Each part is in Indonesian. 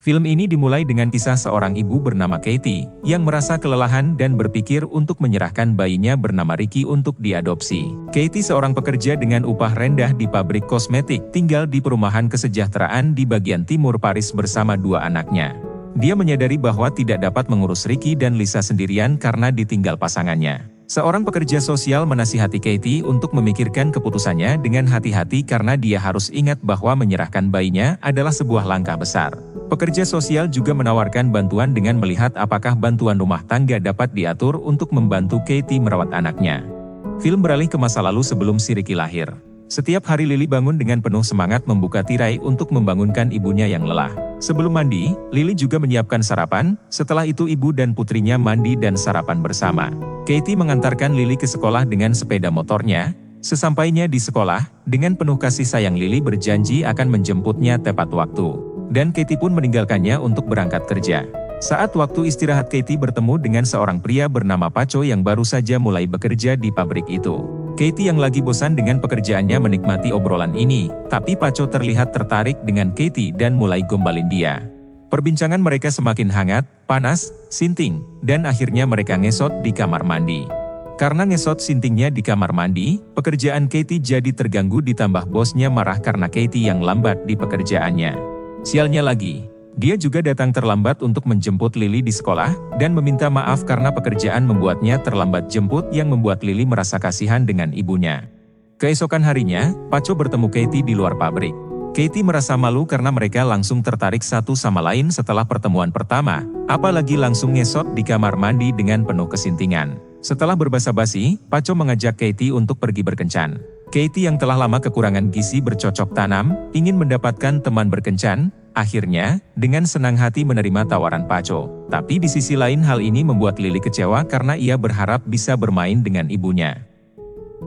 Film ini dimulai dengan kisah seorang ibu bernama Katie, yang merasa kelelahan dan berpikir untuk menyerahkan bayinya bernama Ricky untuk diadopsi. Katie seorang pekerja dengan upah rendah di pabrik kosmetik, tinggal di perumahan kesejahteraan di bagian timur Paris bersama dua anaknya. Dia menyadari bahwa tidak dapat mengurus Ricky dan Lisa sendirian karena ditinggal pasangannya. Seorang pekerja sosial menasihati Katie untuk memikirkan keputusannya dengan hati-hati karena dia harus ingat bahwa menyerahkan bayinya adalah sebuah langkah besar. Pekerja sosial juga menawarkan bantuan dengan melihat apakah bantuan rumah tangga dapat diatur untuk membantu Katie merawat anaknya. Film beralih ke masa lalu sebelum si Ricky lahir. Setiap hari Lily bangun dengan penuh semangat membuka tirai untuk membangunkan ibunya yang lelah. Sebelum mandi, Lily juga menyiapkan sarapan, setelah itu ibu dan putrinya mandi dan sarapan bersama. Katie mengantarkan Lily ke sekolah dengan sepeda motornya. Sesampainya di sekolah, dengan penuh kasih sayang Lily berjanji akan menjemputnya tepat waktu. Dan Katie pun meninggalkannya untuk berangkat kerja. Saat waktu istirahat Katie bertemu dengan seorang pria bernama Paco yang baru saja mulai bekerja di pabrik itu. Katie yang lagi bosan dengan pekerjaannya menikmati obrolan ini, tapi Paco terlihat tertarik dengan Katie dan mulai gombalin dia. Perbincangan mereka semakin hangat, panas, sinting, dan akhirnya mereka ngesot di kamar mandi. Karena ngesot sintingnya di kamar mandi, pekerjaan Katie jadi terganggu ditambah bosnya marah karena Katie yang lambat di pekerjaannya. Sialnya lagi, dia juga datang terlambat untuk menjemput Lily di sekolah, dan meminta maaf karena pekerjaan membuatnya terlambat jemput yang membuat Lily merasa kasihan dengan ibunya. Keesokan harinya, Paco bertemu Katie di luar pabrik. Katie merasa malu karena mereka langsung tertarik satu sama lain setelah pertemuan pertama, apalagi langsung ngesot di kamar mandi dengan penuh kesintingan. Setelah berbasa-basi, Paco mengajak Katie untuk pergi berkencan. Katie yang telah lama kekurangan gizi bercocok tanam, ingin mendapatkan teman berkencan, akhirnya, dengan senang hati menerima tawaran Paco. Tapi di sisi lain hal ini membuat Lily kecewa karena ia berharap bisa bermain dengan ibunya.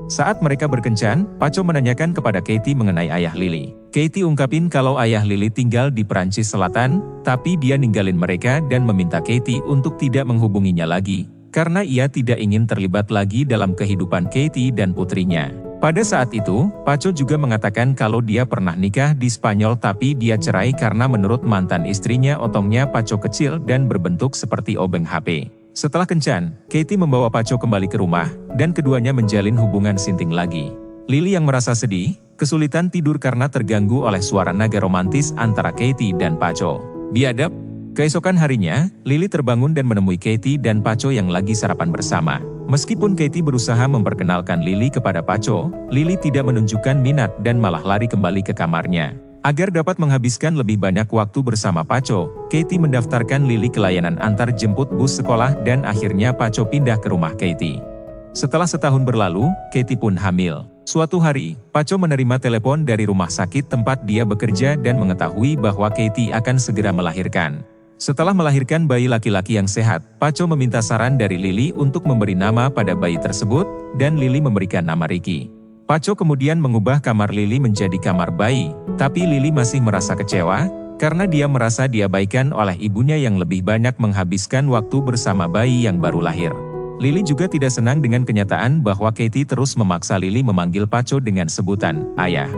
Saat mereka berkencan, Paco menanyakan kepada Katie mengenai ayah Lily. Katie ungkapin kalau ayah Lily tinggal di Perancis Selatan, tapi dia ninggalin mereka dan meminta Katie untuk tidak menghubunginya lagi, karena ia tidak ingin terlibat lagi dalam kehidupan Katie dan putrinya. Pada saat itu, Paco juga mengatakan kalau dia pernah nikah di Spanyol tapi dia cerai karena menurut mantan istrinya otongnya Paco kecil dan berbentuk seperti obeng HP. Setelah kencan, Katie membawa Paco kembali ke rumah, dan keduanya menjalin hubungan sinting lagi. Lily yang merasa sedih, kesulitan tidur karena terganggu oleh suara nada romantis antara Katie dan Paco. Biadab. Keesokan harinya, Lily terbangun dan menemui Katie dan Paco yang lagi sarapan bersama. Meskipun Katie berusaha memperkenalkan Lily kepada Paco, Lily tidak menunjukkan minat dan malah lari kembali ke kamarnya. Agar dapat menghabiskan lebih banyak waktu bersama Paco, Katie mendaftarkan Lily ke layanan antar jemput bus sekolah dan akhirnya Paco pindah ke rumah Katie. Setelah setahun berlalu, Katie pun hamil. Suatu hari, Paco menerima telepon dari rumah sakit tempat dia bekerja dan mengetahui bahwa Katie akan segera melahirkan. Setelah melahirkan bayi laki-laki yang sehat, Paco meminta saran dari Lily untuk memberi nama pada bayi tersebut, dan Lily memberikan nama Ricky. Paco kemudian mengubah kamar Lily menjadi kamar bayi, tapi Lily masih merasa kecewa, karena dia merasa diabaikan oleh ibunya yang lebih banyak menghabiskan waktu bersama bayi yang baru lahir. Lily juga tidak senang dengan kenyataan bahwa Katie terus memaksa Lily memanggil Paco dengan sebutan ayah.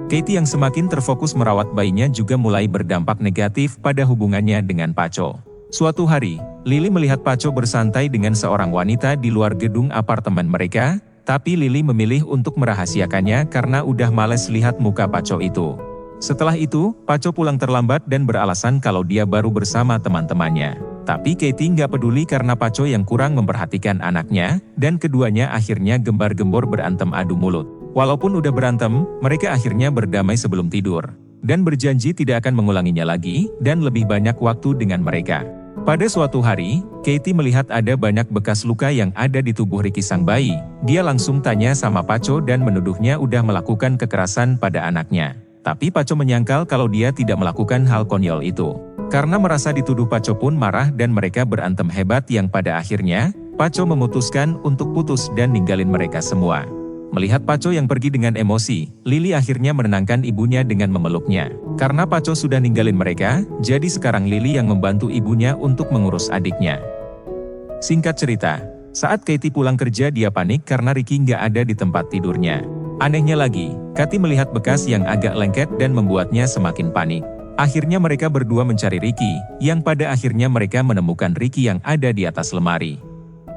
Katie yang semakin terfokus merawat bayinya juga mulai berdampak negatif pada hubungannya dengan Paco. Suatu hari, Lily melihat Paco bersantai dengan seorang wanita di luar gedung apartemen mereka, tapi Lily memilih untuk merahasiakannya karena udah males lihat muka Paco itu. Setelah itu, Paco pulang terlambat dan beralasan kalau dia baru bersama teman-temannya. Tapi Katie nggak peduli karena Paco yang kurang memperhatikan anaknya, dan keduanya akhirnya gembar-gembor berantem adu mulut. Walaupun udah berantem, mereka akhirnya berdamai sebelum tidur, dan berjanji tidak akan mengulanginya lagi, dan lebih banyak waktu dengan mereka. Pada suatu hari, Katie melihat ada banyak bekas luka yang ada di tubuh Ricky sang bayi. Dia langsung tanya sama Paco dan menuduhnya udah melakukan kekerasan pada anaknya. Tapi Paco menyangkal kalau dia tidak melakukan hal konyol itu. Karena merasa dituduh, Paco pun marah dan mereka berantem hebat yang pada akhirnya, Paco memutuskan untuk putus dan ninggalin mereka semua. Melihat Paco yang pergi dengan emosi, Lily akhirnya menenangkan ibunya dengan memeluknya. Karena Paco sudah ninggalin mereka, jadi sekarang Lily yang membantu ibunya untuk mengurus adiknya. Singkat cerita, saat Katie pulang kerja dia panik karena Ricky nggak ada di tempat tidurnya. Anehnya lagi, Katie melihat bekas yang agak lengket dan membuatnya semakin panik. Akhirnya mereka berdua mencari Ricky, yang pada akhirnya mereka menemukan Ricky yang ada di atas lemari.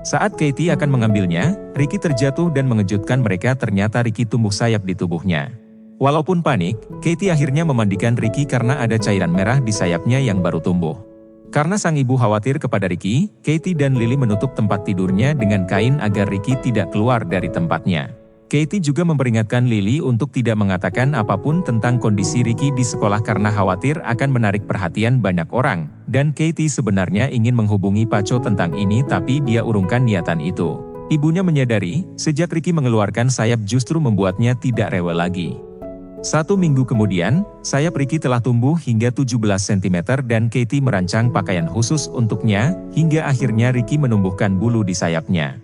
Saat Katie akan mengambilnya, Ricky terjatuh dan mengejutkan mereka, ternyata Ricky tumbuh sayap di tubuhnya. Walaupun panik, Katie akhirnya memandikan Ricky karena ada cairan merah di sayapnya yang baru tumbuh. Karena sang ibu khawatir kepada Ricky, Katie dan Lily menutup tempat tidurnya dengan kain agar Ricky tidak keluar dari tempatnya. Katie juga memperingatkan Lily untuk tidak mengatakan apapun tentang kondisi Ricky di sekolah karena khawatir akan menarik perhatian banyak orang, dan Katie sebenarnya ingin menghubungi Paco tentang ini tapi dia urungkan niatan itu. Ibunya menyadari, sejak Ricky mengeluarkan sayap justru membuatnya tidak rewel lagi. 1 minggu kemudian, sayap Ricky telah tumbuh hingga 17 cm dan Katie merancang pakaian khusus untuknya, hingga akhirnya Ricky menumbuhkan bulu di sayapnya.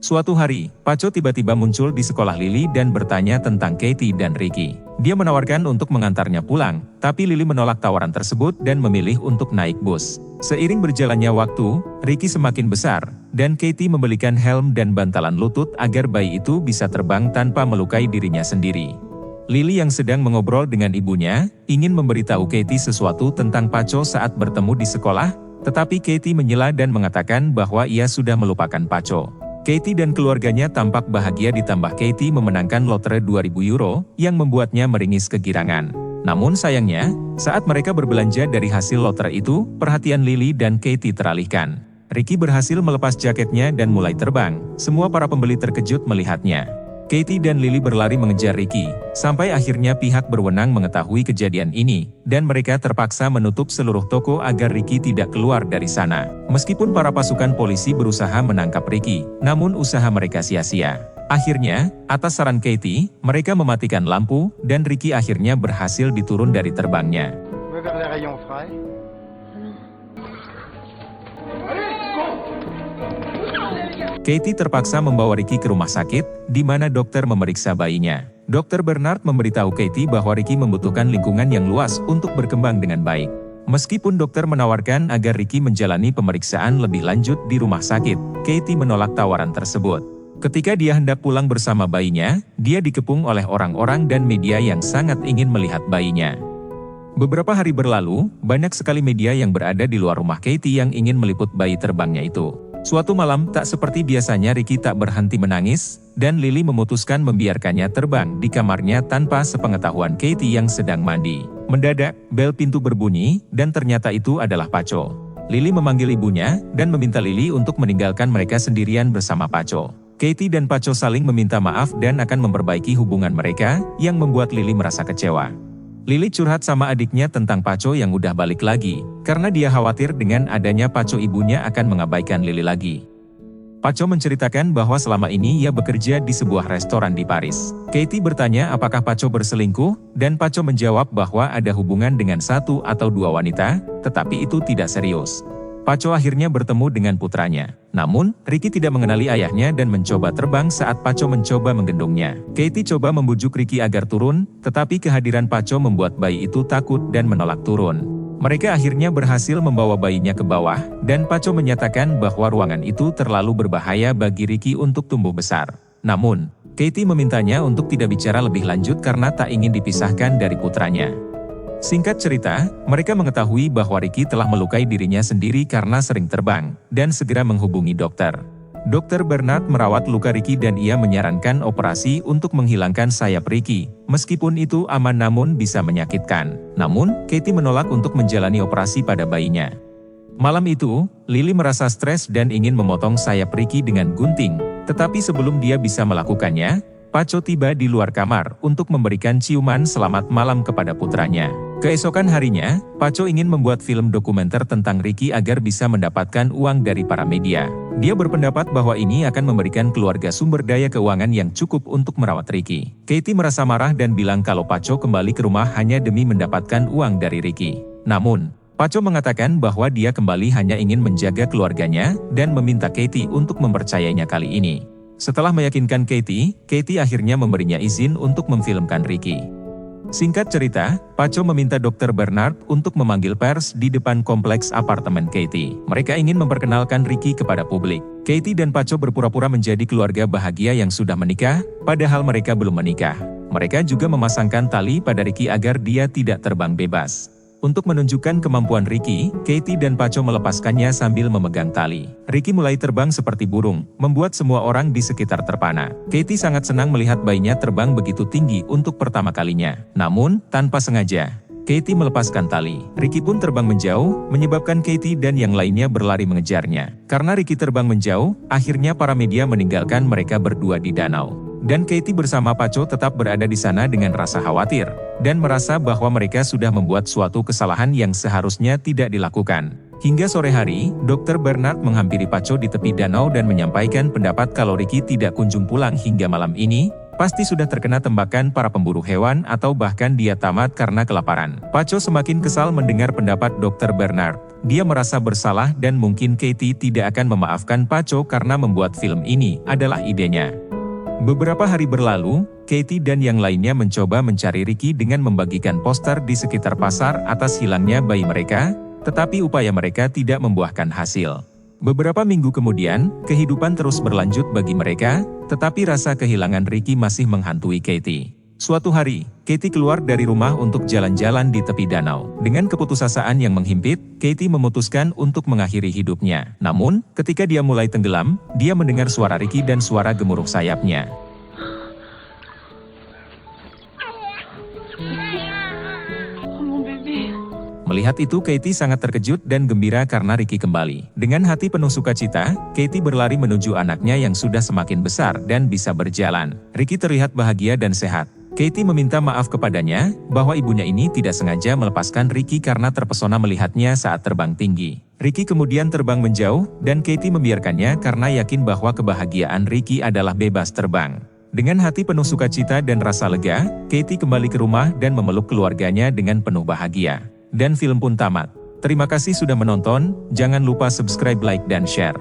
Suatu hari, Paco tiba-tiba muncul di sekolah Lily dan bertanya tentang Katie dan Ricky. Dia menawarkan untuk mengantarnya pulang, tapi Lily menolak tawaran tersebut dan memilih untuk naik bus. Seiring berjalannya waktu, Ricky semakin besar, dan Katie membelikan helm dan bantalan lutut agar bayi itu bisa terbang tanpa melukai dirinya sendiri. Lily yang sedang mengobrol dengan ibunya, ingin memberitahu Katie sesuatu tentang Paco saat bertemu di sekolah, tetapi Katie menyela dan mengatakan bahwa ia sudah melupakan Paco. Katie dan keluarganya tampak bahagia ditambah Katie memenangkan lotre 2.000 euro, yang membuatnya meringis kegirangan. Namun sayangnya, saat mereka berbelanja dari hasil lotre itu, perhatian Lily dan Katie teralihkan. Ricky berhasil melepas jaketnya dan mulai terbang, semua para pembeli terkejut melihatnya. Katie dan Lily berlari mengejar Ricky, sampai akhirnya pihak berwenang mengetahui kejadian ini, dan mereka terpaksa menutup seluruh toko agar Ricky tidak keluar dari sana. Meskipun para pasukan polisi berusaha menangkap Ricky, namun usaha mereka sia-sia. Akhirnya, atas saran Katie, mereka mematikan lampu, dan Ricky akhirnya berhasil diturun dari terbangnya. Katie terpaksa membawa Ricky ke rumah sakit, di mana dokter memeriksa bayinya. Dr. Bernard memberitahu Katie bahwa Ricky membutuhkan lingkungan yang luas untuk berkembang dengan baik. Meskipun dokter menawarkan agar Ricky menjalani pemeriksaan lebih lanjut di rumah sakit, Katie menolak tawaran tersebut. Ketika dia hendak pulang bersama bayinya, dia dikepung oleh orang-orang dan media yang sangat ingin melihat bayinya. Beberapa hari berlalu, banyak sekali media yang berada di luar rumah Katie yang ingin meliput bayi terbangnya itu. Suatu malam, tak seperti biasanya Ricky tak berhenti menangis, dan Lily memutuskan membiarkannya terbang di kamarnya tanpa sepengetahuan Katie yang sedang mandi. Mendadak, bel pintu berbunyi, dan ternyata itu adalah Paco. Lily memanggil ibunya, dan meminta Lily untuk meninggalkan mereka sendirian bersama Paco. Katie dan Paco saling meminta maaf dan akan memperbaiki hubungan mereka, yang membuat Lily merasa kecewa. Lily curhat sama adiknya tentang Paco yang udah balik lagi, karena dia khawatir dengan adanya Paco ibunya akan mengabaikan Lily lagi. Paco menceritakan bahwa selama ini ia bekerja di sebuah restoran di Paris. Katie bertanya apakah Paco berselingkuh, dan Paco menjawab bahwa ada hubungan dengan 1 atau 2 wanita, tetapi itu tidak serius. Paco akhirnya bertemu dengan putranya. Namun, Ricky tidak mengenali ayahnya dan mencoba terbang saat Paco mencoba menggendongnya. Katie coba membujuk Ricky agar turun, tetapi kehadiran Paco membuat bayi itu takut dan menolak turun. Mereka akhirnya berhasil membawa bayinya ke bawah, dan Paco menyatakan bahwa ruangan itu terlalu berbahaya bagi Ricky untuk tumbuh besar. Namun, Katie memintanya untuk tidak bicara lebih lanjut karena tak ingin dipisahkan dari putranya. Singkat cerita, mereka mengetahui bahwa Ricky telah melukai dirinya sendiri karena sering terbang, dan segera menghubungi dokter. Dr. Bernard merawat luka Ricky dan ia menyarankan operasi untuk menghilangkan sayap Ricky, meskipun itu aman namun bisa menyakitkan. Namun, Katie menolak untuk menjalani operasi pada bayinya. Malam itu, Lily merasa stres dan ingin memotong sayap Ricky dengan gunting, tetapi sebelum dia bisa melakukannya, Paco tiba di luar kamar untuk memberikan ciuman selamat malam kepada putranya. Keesokan harinya, Paco ingin membuat film dokumenter tentang Ricky agar bisa mendapatkan uang dari para media. Dia berpendapat bahwa ini akan memberikan keluarga sumber daya keuangan yang cukup untuk merawat Ricky. Katie merasa marah dan bilang kalau Paco kembali ke rumah hanya demi mendapatkan uang dari Ricky. Namun, Paco mengatakan bahwa dia kembali hanya ingin menjaga keluarganya dan meminta Katie untuk mempercayainya kali ini. Setelah meyakinkan Katie akhirnya memberinya izin untuk memfilmkan Ricky. Singkat cerita, Paco meminta Dr. Bernard untuk memanggil pers di depan kompleks apartemen Katie. Mereka ingin memperkenalkan Ricky kepada publik. Katie dan Paco berpura-pura menjadi keluarga bahagia yang sudah menikah, padahal mereka belum menikah. Mereka juga memasangkan tali pada Ricky agar dia tidak terbang bebas. Untuk menunjukkan kemampuan Ricky, Katie dan Paco melepaskannya sambil memegang tali. Ricky mulai terbang seperti burung, membuat semua orang di sekitar terpana. Katie sangat senang melihat bayinya terbang begitu tinggi untuk pertama kalinya. Namun, tanpa sengaja, Katie melepaskan tali. Ricky pun terbang menjauh, menyebabkan Katie dan yang lainnya berlari mengejarnya. Karena Ricky terbang menjauh, akhirnya para media meninggalkan mereka berdua di danau. Dan Katie bersama Paco tetap berada di sana dengan rasa khawatir, dan merasa bahwa mereka sudah membuat suatu kesalahan yang seharusnya tidak dilakukan. Hingga sore hari, Dr. Bernard menghampiri Paco di tepi danau dan menyampaikan pendapat kalau Ricky tidak kunjung pulang hingga malam ini, pasti sudah terkena tembakan para pemburu hewan atau bahkan dia tamat karena kelaparan. Paco semakin kesal mendengar pendapat Dr. Bernard. Dia merasa bersalah dan mungkin Katie tidak akan memaafkan Paco karena membuat film ini adalah idenya. Beberapa hari berlalu, Katie dan yang lainnya mencoba mencari Ricky dengan membagikan poster di sekitar pasar atas hilangnya bayi mereka, tetapi upaya mereka tidak membuahkan hasil. Beberapa minggu kemudian, kehidupan terus berlanjut bagi mereka, tetapi rasa kehilangan Ricky masih menghantui Katie. Suatu hari, Katie keluar dari rumah untuk jalan-jalan di tepi danau. Dengan keputusasaan yang menghimpit, Katie memutuskan untuk mengakhiri hidupnya. Namun, ketika dia mulai tenggelam, dia mendengar suara Ricky dan suara gemuruh sayapnya. Melihat itu, Katie sangat terkejut dan gembira karena Ricky kembali. Dengan hati penuh sukacita, Katie berlari menuju anaknya yang sudah semakin besar dan bisa berjalan. Ricky terlihat bahagia dan sehat. Katie meminta maaf kepadanya, bahwa ibunya ini tidak sengaja melepaskan Ricky karena terpesona melihatnya saat terbang tinggi. Ricky kemudian terbang menjauh, dan Katie membiarkannya karena yakin bahwa kebahagiaan Ricky adalah bebas terbang. Dengan hati penuh sukacita dan rasa lega, Katie kembali ke rumah dan memeluk keluarganya dengan penuh bahagia. Dan film pun tamat. Terima kasih sudah menonton, jangan lupa subscribe, like, dan share.